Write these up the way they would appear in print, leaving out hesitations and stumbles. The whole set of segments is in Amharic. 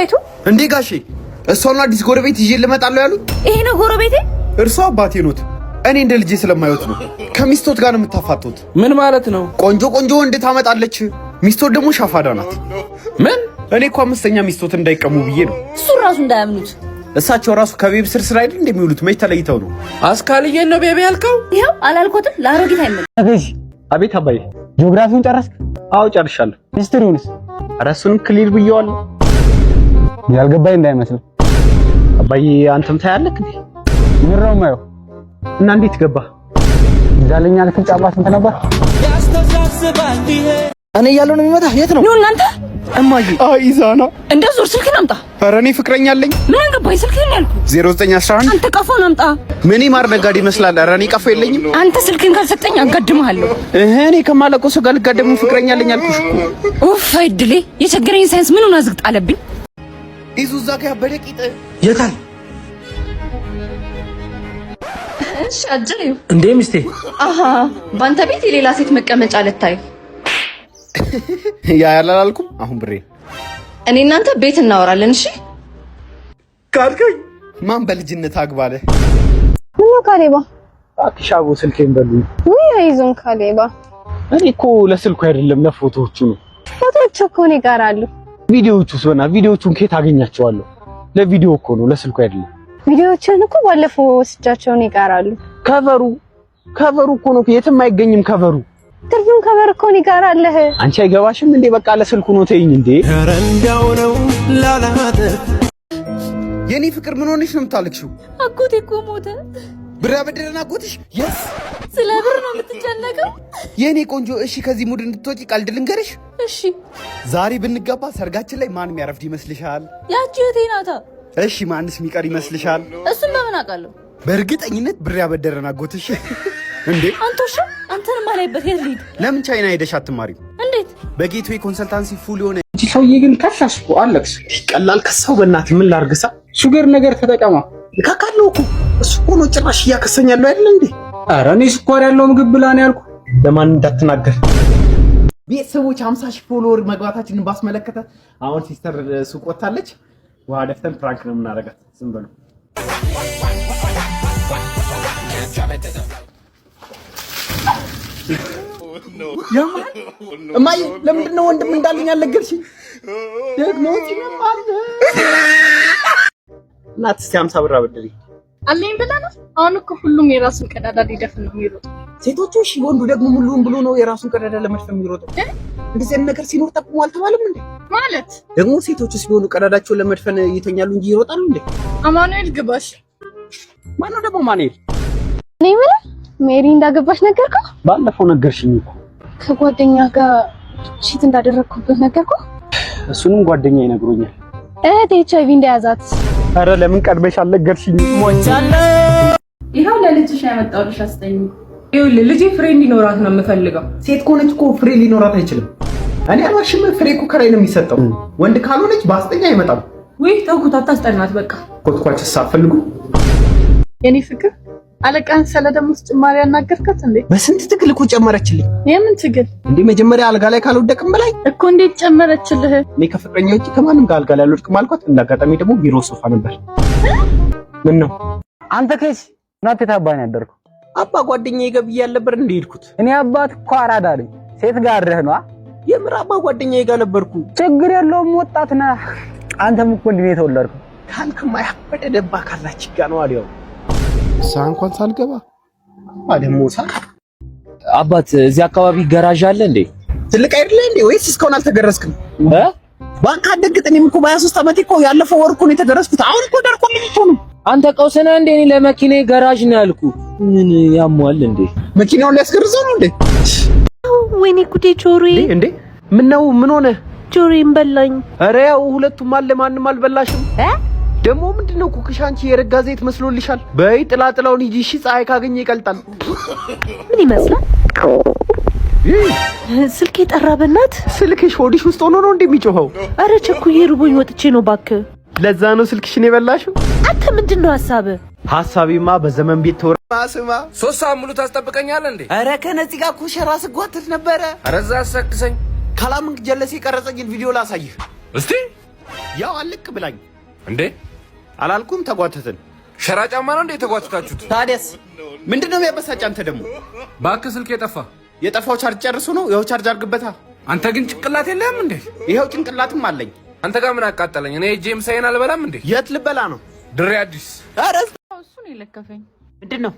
ቤቱ እንዴ ጋሼ እሷና አዲስ ጎረቤት ይዤ ልመጣለሁ ያሉኝ? ይሄ ነው ጎረቤቴ? እርሷ አባቴ ኖት። እኔ እንደ ልጄ ስለማይወት ነው። ከሚስቶት ጋር የምታፋጡት ምን ማለት ነው? ቆንጆ ቆንጆ ወንድ ታመጣለች፣ ሚስቶት ደግሞ ሻፋዳ ናት። ምን? እኔ እኮ አምስተኛ ሚስቶት እንዳይቀሙ ብዬ ነው። እሱ ራሱ እንዳያምኑት። እሳቸው ራሱ ከቤብ ስር አይደል እንደሚውሉት መች ተለይተው ነው? አስካልዬን ነው ቤቢ ያልከው? ይሄው አላልኮትም ለአሮጊት አይመል። አቤት አባዬ። ጂኦግራፊውን ጨረስክ? አዎ ጨርሻለሁ። ሂስትሪውንስ? ኧረ እሱንም ክሊር ብዬዋለሁ። ያልገባኝ እንዳይመስል አባዬ። አንተም ታያለህ እንዴ? ምንድነው የማየው? እና እንዴት ገባ? ዛለኛ ልትጫባ ስንት ነበር? እኔ እያለሁ ነው የሚመጣ። የት ነው? ነው እናንተ? እማዬ ኢዛና እንደዞር ስልክህን አምጣ። ኧረ እኔ ፍቅረኛ አለኝ። ምን አንገባኝ? ስልክህን ያልኩህ 0911 አንተ ቀፎን አምጣ። ምን ማር ነጋዴ ይመስላል። ኧረ እኔ ቀፎ የለኝም። አንተ ስልክህን ካልሰጠኝ አጋድምሃለሁ። እኔ ከማለቀው ሰው ጋር ልጋደም ፍቅረኛ አለኝ አልኩሽ እኮ። ኡፍ አይድሌ የቸገረኝ ሳይንስ ምኑን አዝግጥ አለብኝ። ይዙ እዛ ጋር ያበደ ቂጥ የታል? እሺ አጅሬው እንዴ ሚስቴ። አሃ ባንተ ቤት የሌላ ሴት መቀመጫ ልታይ? ያ ያላልኩም። አሁን ብሬ እኔ እናንተ ቤት እናወራለን። እሺ ካልከኝ ማን በልጅነት አግባለ? ምን ካሌባ አክሻቡ ስልኬን በሉኝ። ወይ አይዞን ካሌባ። እኔ እኮ ለስልኩ አይደለም ለፎቶዎቹ ነው። ፎቶዎች እኮ ነው ይቀራሉ። ቪዲዮዎቹስ በና ቪዲዮዎቹን ከየት አገኛቸዋለሁ? ለቪዲዮ እኮ ነው ለስልኩ አይደለም። ቪዲዮዎችን እኮ ባለፈው ወስጃቸውን ይቀራሉ። ከቨሩ እኮ ነው የትም አይገኝም ከቨሩ። ትርፉን ከቨር እኮ ነው ይቀራልህ። አንቺ አይገባሽም እንዴ? በቃ ለስልኩ ነው ተይኝ እንዴ። ረንዳው ነው ላላተ የኔ ፍቅር ምን ሆነሽ ነው የምታለቅሽው? አጎቴ እኮ ሞተ። ብር አበደረና አጎትሽ? የስ ስለ ብር ነው የምትጨነቀው? የኔ ቆንጆ እሺ፣ ከዚህ ሙድ እንድትወጪ ቀልድ ልንገርሽ። እሺ ዛሬ ብንጋባ ሰርጋችን ላይ ማን የሚያረፍድ ይመስልሻል? ያቺ እህቴ ናታ። እሺ ማንስ የሚቀር ይመስልሻል? እሱን በምን አውቃለሁ? በእርግጠኝነት ብር ያበደረና አጎትሽ። እንዴ አንተሽ አንተን ማላይበት የት ልሂድ? ለምን ቻይና ሄደሽ አትማሪም? እንዴት? በጌትዌይ ኮንሰልታንሲ ፉል የሆነ እቺ ሰውዬ ግን ከሳሽ እኮ አለክስ። ቀላል ከሳው። በእናትህ ምን ላርግሳ? ሹገር ነገር ተጠቀማ ካካለው እኮ እሱ እኮ ነው ጭራሽ እያከሰኛለሁ አይደል እንዴ? ኧረ እኔ ስኳር ያለው ምግብ ብላ ነው ያልኩ። ለማን እንዳትናገር። ቤተሰቦች 50,000 ፎሎወር መግባታችንን ባስመለከተ አሁን ሲስተር ሱቅ ወጣለች። ውሃ ደፍተን ፕራንክ ነው የምናደርጋት። ዝም በሉ። ያማን እማዬ፣ ለምንድን ነው ወንድም እንዳለኝ ያልነገርሽኝ? ደግሞ ሲነማል እናት እስቲ 50 ብር አበድሪ አለኝ ብላ ነው። አሁን እኮ ሁሉም የራሱን ቀዳዳ ሊደፍን ነው የሚሮጠው። ሴቶቹ እሺ፣ ወንዱ ደግሞ ሙሉውን ብሎ ነው የራሱን ቀዳዳ ለመድፈን የሚሮጠው። እንደዚህ አይነት ነገር ሲኖር ጠቁሙ አልተባለም እንዴ? ማለት ደግሞ ሴቶቹ ሲሆኑ ቀዳዳቸውን ለመድፈን ይተኛሉ እንጂ ይሮጣሉ እንዴ? አማኑኤል ግባሽ። ማነው ደግሞ ማኑኤል? እኔ ምን ሜሪ እንዳገባሽ ነገርኩህ? ባለፈው ነገርሽኝ እኮ። ከጓደኛ ጋር ቺት እንዳደረግኩበት ነገርኩህ? እሱንም ጓደኛ ይነግሩኛል። እህቴ ኤችአይቪ እንደያዛት። አረ ለምን ቀድመሽ አልነገርሽኝ? ሞቻለ ይሄው ለልጅሽ ያመጣውልሽ አስጠኝ። ይኸውልህ ልጄ ፍሬ እንዲኖራት ነው የምፈልገው። ሴት ከሆነች እኮ ፍሬ ሊኖራት አይችልም። እኔ አልዋሽም። ፍሬ እኮ ከላይ ነው የሚሰጠው። ወንድ ካልሆነች በአስጠኛ አይመጣም። ወይ ተውኩት፣ አታስጠናት በቃ። ኮትኳችስ አትፈልጉ? የኔ ፍቅር አለቃን ስለ ደሞዝ ጭማሪ ያናገርካት እንዴ? በስንት ትግል እኮ ጨመረችልኝ። የምን ትግል እንዴ? መጀመሪያ አልጋ ላይ ካልወደቅም በላይ እኮ እንዴት ጨመረችልህ? እኔ ከፍቅረኛ ውጪ ከማንም ጋር አልጋ ላይ አልወድቅም አልኳት። እንዳጋጣሚ ደግሞ ቢሮ ሶፋ ነበር። ምን ነው አንተ ከስ ናት ታባኝ ያደርኩ አባ ጓደኛዬ ጋር ብዬ አልነበር እንደ ሄድኩት? እኔ አባት እኮ አራዳ ነኝ። ሴት ጋር አድረህ ነው? የምር አባ ጓደኛዬ ጋር ነበርኩ። ችግር የለውም ወጣት ነህ አንተም እኮ እንዴ ተወለድኩ ካልክማ ያበደ ደባ ካላች ጋር ነው አልያው እንኳን ሳልገባ አደሞ አባት እዚህ አካባቢ ገራዥ አለ እንዴ? ትልቅ አይደለ እንዴ? ወይስ እስካሁን አልተገረዝክም? ባንክ አደግጠኝም እኮ በ23 ዓመቴ እኮ ያለፈው ወር እኮ ነው የተገረዝኩት። አሁን እኮ ደርቆልኝ እኮ ነው። አንተ ቀውሰና እንዴ? እኔ ለመኪናዬ ገራዥ ነው ያልኩ። ምን ያሟል እንዴ? መኪናውን ሊያስገርዘው ነው እንዴ? ወይኔ ጉዴ ጆሮዬ! እንዴ ምን ነው? ምን ሆነ? ጆሮዬን በላኝ። ኧረ ያው ሁለቱም አለ፣ ማንም አልበላሽም። ደግሞ ምንድነው ኩክሽ? አንቺ የረጋ ዘይት መስሎልሻል። በይ ጥላጥላውን ሂጂ። እሺ ፀሐይ ካገኘ ይቀልጣል። ምን ይመስላል? ስልኬ ጠራ። በእናት ስልክሽ ሆድሽ ውስጥ ሆኖ ነው እንደሚጮኸው? አረ ቸኩዬ ርቦኝ ወጥቼ ነው እባክህ። ለዛ ነው ስልክሽን የበላሽው? አንተ ምንድነው ሐሳብህ? ሐሳቤማ በዘመን ቤት ተወራ። ስማ 3 ሰዓት ሙሉ ታስጠብቀኛለህ እንዴ? አረ ከነዚህ ጋር እኮ ሸራ ስጓትት ነበረ። አረ እዛ አሰክሰኝ። ካላምን ጀለሴ ቀረጸኝን ቪዲዮ ላሳይህ እስቲ። ያው አልክ ብላኝ እንዴ አላልኩም? ተጓተትን። ሸራ ጫማ ነው እንዴ የተጓተታችሁት? ታዲያስ ምንድነው የሚያበሳጭ? አንተ ደግሞ ባክ ስልክ የጠፋ የጠፋው ቻርጅ ጨርሶ ነው። ይኸው ቻርጅ አድርግበታ። አንተ ግን ጭንቅላት የለህም እንዴ? ይኸው ጭንቅላትም አለኝ። አንተ ጋር ምን አቃጠለኝ? እኔ ጄምስ አይን አልበላም እንዴ? የት ልበላ ነው? ድሬ አዲስ። ኧረ እሱ ነው የለከፈኝ። ምንድነው?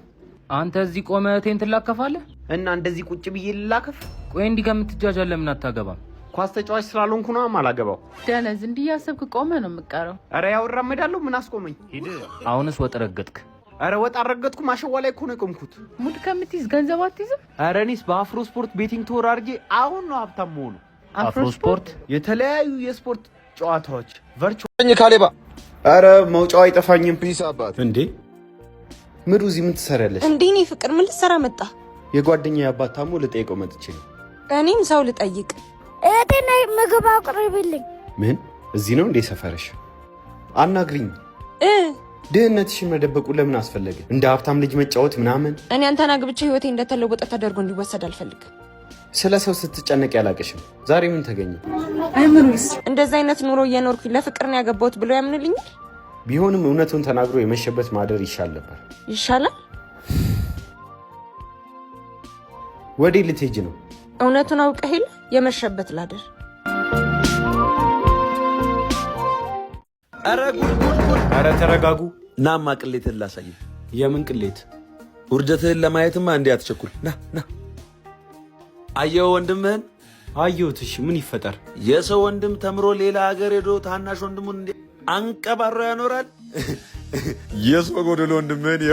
አንተ እዚህ ቆመህ ቴን ትላከፋለህ እና እንደዚህ ቁጭ ብዬ ልላከፍ? ቆይ እንዲህ ከምትጃጃል ለምን አታገባም? ኳስ ተጫዋች ስላልሆንኩ ነው ማላገባው። ደነዝ እንዲህ ያሰብክ ቆመህ ነው የምትቀረው። ኧረ ያው እራመዳለሁ። ምን አስቆመኝ? ሂድ። አሁንስ ወጥ ረገጥክ። ኧረ ወጥ አልረገጥኩም። አሸዋ ላይ እኮ ነው የቆምኩት። ሙድ ከምትይዝ ገንዘብ አትይዝም? ኧረ እኔስ በአፍሮ ስፖርት ቤቲንግ ቶር አድርጌ አሁን ነው ሀብታም መሆኑ። አፍሮ ስፖርት የተለያዩ የስፖርት ጨዋታዎች ቨርቹዋል ካሌባ። ኧረ መውጫው አይጠፋኝም። ፒስ አባት እንዴ ምሩ እዚህ ምን ትሰሪያለሽ? እንዴ እኔ ፍቅር ምን ልትሰራ መጣ? የጓደኛዬ አባት ታሞ ልጠይቀው መጥቼ ነው። እኔም ሰው ልጠይቅ። እህቴና ምግብ አቅርብልኝ። ምን እዚህ ነው እንዴ ሰፈርሽ? አናግሪኝ። ድህነትሽን መደበቁ ለምን አስፈለገ? እንደ ሀብታም ልጅ መጫወት ምናምን። እኔ አንተን አግብቼ ህይወቴ እንደተለወጠ ተደርጎ እንዲወሰድ አልፈልግም። ስለ ሰው ስትጨነቅ ያላቀሽም። ዛሬ ምን ተገኘ? አይምሩስ እንደዛ አይነት ኑሮ እየኖርኩኝ ለፍቅር ነው ያገባሁት ብሎ ያምንልኛል? ቢሆንም እውነቱን ተናግሮ የመሸበት ማደር ይሻል ነበር። ይሻላል? ወዴ ልትሄጂ ነው? እውነቱን አውቀህ የለ የመሸበት ላደር። ኧረ ተረጋጉ። ናማ ቅሌትን ላሳይ። የምን ቅሌት? ውርደትህን ለማየትማ እንዴ አትቸኩል። ና አየው ወንድምህን። አየሁት። እሺ ምን ይፈጠር? የሰው ወንድም ተምሮ ሌላ ሀገር ሄዶ ታናሽ ወንድሙን እንዴ አንቀባሮ ያኖራል። የሰው ጎደሎ ወንድምህን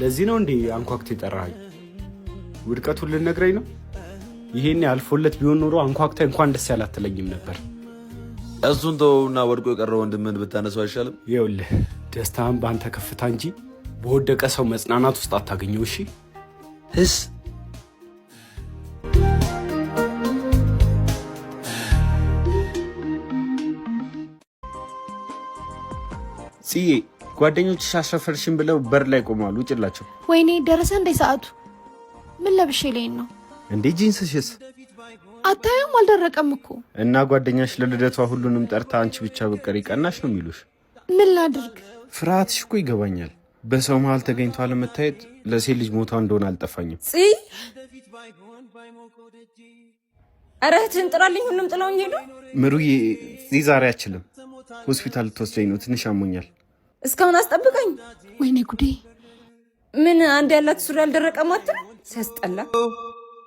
ለዚህ ነው እንዴ አንኳክት የጠራኸኝ? ውድቀቱን ልነግረኝ ነው? ይሄኔ አልፎለት ቢሆን ኖሮ አንኳክታ እንኳን ደስ ያላትለኝም ነበር። እሱን ተወውና ወድቆ የቀረው ወንድምህን ብታነሳው አይሻልም? ይኸውልህ ደስታን በአንተ ከፍታ እንጂ በወደቀ ሰው መጽናናት ውስጥ አታገኘው። እሺ ህስ ጽዬ ጓደኞችሽ አሸፈርሽን ብለው በር ላይ ቆመዋል። ውጭላቸው። ወይኔ ደረሰ እንደ ሰዓቱ። ምን ለብሼ ልሄድ ነው እንዴ? ጂንስሽስ አታየም? አልደረቀም እኮ። እና ጓደኛሽ ለልደቷ ሁሉንም ጠርታ አንቺ ብቻ ብትቀሪ ቀናሽ ነው የሚሉሽ። ምን ላድርግ? ፍርሃትሽ እኮ ይገባኛል። በሰው መሀል ተገኝቶ አለመታየት ለሴት ልጅ ሞታ እንደሆነ አልጠፋኝም። ኧረ እህትህን ጥራልኝ። ሁሉም ጥለውኝ ሄዱ። ምሩዬ እዚህ ዛሬ አችልም። ሆስፒታል ልትወስደኝ ነው። ትንሽ አሞኛል። እስካሁን አስጠብቀኝ። ወይኔ ጉዴ። ምን አንድ ያላት ሱሪ ያልደረቀ ማት ሲያስጠላ።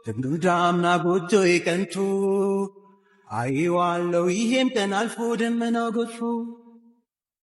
ድምዳምና ጎጆ የቀንቱ አይዋለው ይሄም ቀን አልፎ ደመናው ገፎ